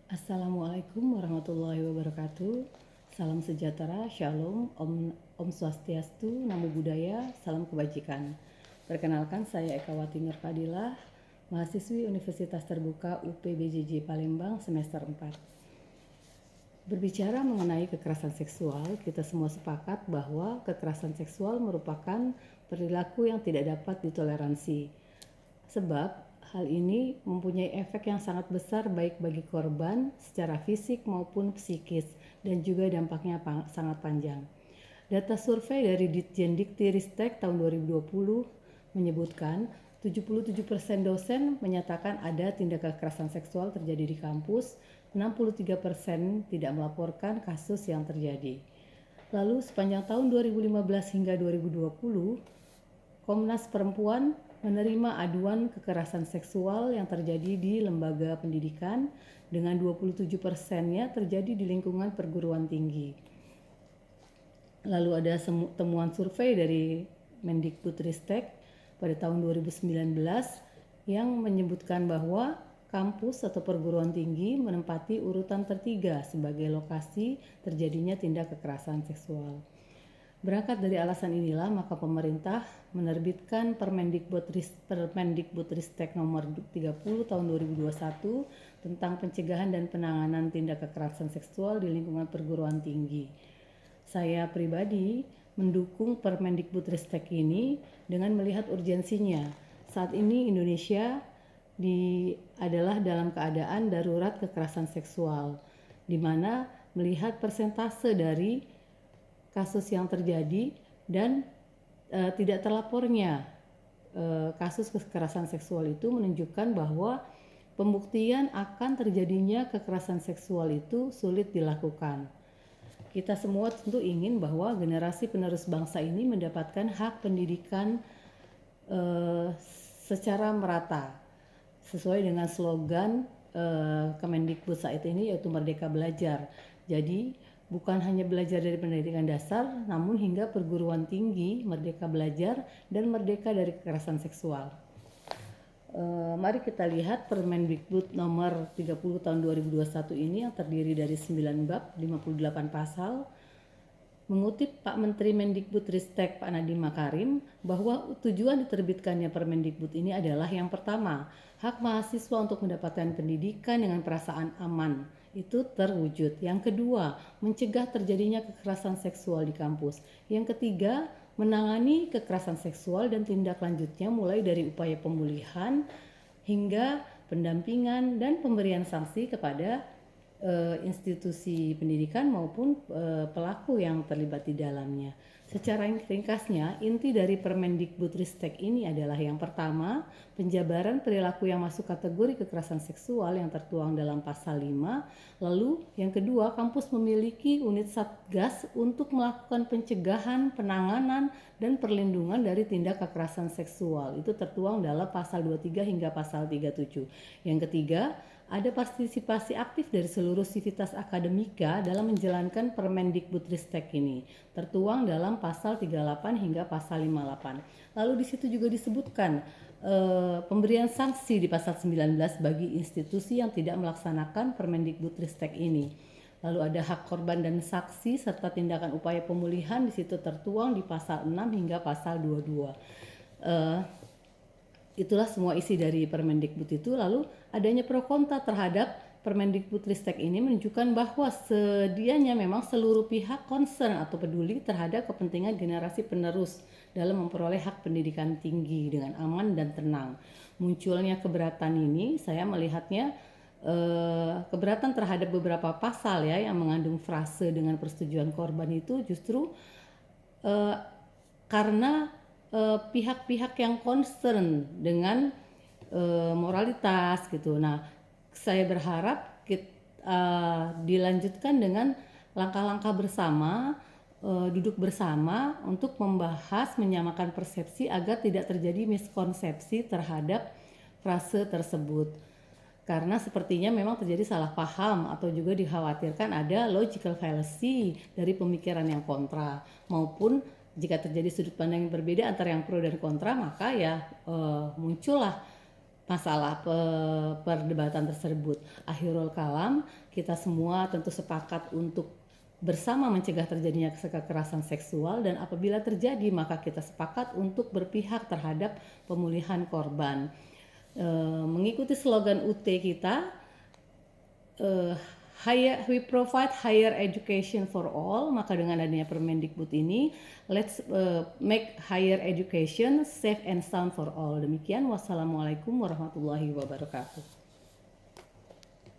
Assalamualaikum warahmatullahi wabarakatuh. Salam sejahtera, shalom, om swastiastu, namo buddhaya, salam kebajikan. Perkenalkan, saya Ekawati Nurfadilah, mahasiswi Universitas Terbuka UPBJJ Palembang semester 4. Berbicara mengenai kekerasan seksual, kita semua sepakat bahwa kekerasan seksual merupakan perilaku yang tidak dapat ditoleransi. Sebab hal ini mempunyai efek yang sangat besar baik bagi korban secara fisik maupun psikis dan juga dampaknya sangat panjang. Data survei dari Ditjen Dikti-Ristek tahun 2020 menyebutkan 77% dosen menyatakan ada tindak kekerasan seksual terjadi di kampus, 63% tidak melaporkan kasus yang terjadi. Lalu sepanjang tahun 2015 hingga 2020, Komnas Perempuan menerima aduan kekerasan seksual yang terjadi di lembaga pendidikan dengan 27%-nya terjadi di lingkungan perguruan tinggi. Lalu ada temuan survei dari Mendikbudristek pada tahun 2019 yang menyebutkan bahwa kampus atau perguruan tinggi menempati urutan tertiga sebagai lokasi terjadinya tindak kekerasan seksual. Berangkat dari alasan inilah, maka pemerintah menerbitkan Permendikbudristek nomor 30 tahun 2021 tentang pencegahan dan penanganan tindak kekerasan seksual di lingkungan perguruan tinggi. Saya pribadi mendukung Permendikbudristek ini dengan melihat urgensinya. Saat ini Indonesia adalah dalam keadaan darurat kekerasan seksual, di mana melihat persentase dari kasus yang terjadi dan tidak terlapornya kasus kekerasan seksual itu menunjukkan bahwa pembuktian akan terjadinya kekerasan seksual itu sulit dilakukan. Kita semua tentu ingin bahwa generasi penerus bangsa ini mendapatkan hak pendidikan secara merata sesuai dengan slogan Kemendikbud saat ini, yaitu Merdeka Belajar. Jadi bukan hanya belajar dari pendidikan dasar, namun hingga perguruan tinggi, merdeka belajar dan merdeka dari kekerasan seksual. Mari kita lihat Permendikbud nomor 30 tahun 2021 ini yang terdiri dari 9 bab, 58 pasal. Mengutip Pak Menteri Mendikbudristek Pak Nadiem Makarim bahwa tujuan diterbitkannya Permendikbud ini adalah yang pertama, hak mahasiswa untuk mendapatkan pendidikan dengan perasaan aman itu terwujud. Yang kedua, mencegah terjadinya kekerasan seksual di kampus. Yang ketiga, menangani kekerasan seksual dan tindak lanjutnya mulai dari upaya pemulihan hingga pendampingan dan pemberian sanksi kepada institusi pendidikan maupun pelaku yang terlibat di dalamnya. Secara ringkasnya, inti dari Permendikbudristek ini adalah yang pertama, penjabaran perilaku yang masuk kategori kekerasan seksual yang tertuang dalam pasal 5. Lalu yang kedua, kampus memiliki unit satgas untuk melakukan pencegahan, penanganan, dan perlindungan dari tindak kekerasan seksual. Itu tertuang dalam pasal 23 hingga pasal 37. Yang ketiga, ada partisipasi aktif dari seluruh sivitas akademika dalam menjalankan Permendikbudristek ini, tertuang dalam pasal 38 hingga pasal 58. Lalu di situ juga disebutkan pemberian sanksi di pasal 19 bagi institusi yang tidak melaksanakan Permendikbudristek ini. Lalu ada hak korban dan saksi serta tindakan upaya pemulihan di situ tertuang di pasal 6 hingga pasal 22. Itulah semua isi dari Permendikbud itu. Lalu adanya pro kontra terhadap Permendikbudristek ini menunjukkan bahwa sedianya memang seluruh pihak concern atau peduli terhadap kepentingan generasi penerus dalam memperoleh hak pendidikan tinggi dengan aman dan tenang. Munculnya keberatan ini saya melihatnya keberatan terhadap beberapa pasal ya yang mengandung frase dengan persetujuan korban itu justru karena pihak-pihak yang concern dengan moralitas gitu. Nah, saya berharap dilanjutkan dengan langkah-langkah bersama, duduk bersama untuk membahas menyamakan persepsi agar tidak terjadi miskonsepsi terhadap frase tersebut. Karena sepertinya memang terjadi salah paham atau juga dikhawatirkan ada logical fallacy dari pemikiran yang kontra, maupun jika terjadi sudut pandang yang berbeda antara yang pro dan kontra, maka ya muncullah masalah perdebatan tersebut. Akhirul kalam, kita semua tentu sepakat untuk bersama mencegah terjadinya kekerasan seksual, dan apabila terjadi maka kita sepakat untuk berpihak terhadap pemulihan korban. Mengikuti slogan UT kita, we provide higher education for all, maka dengan adanya Permendikbud ini, let's make higher education safe and sound for all. Demikian, wassalamualaikum warahmatullahi wabarakatuh.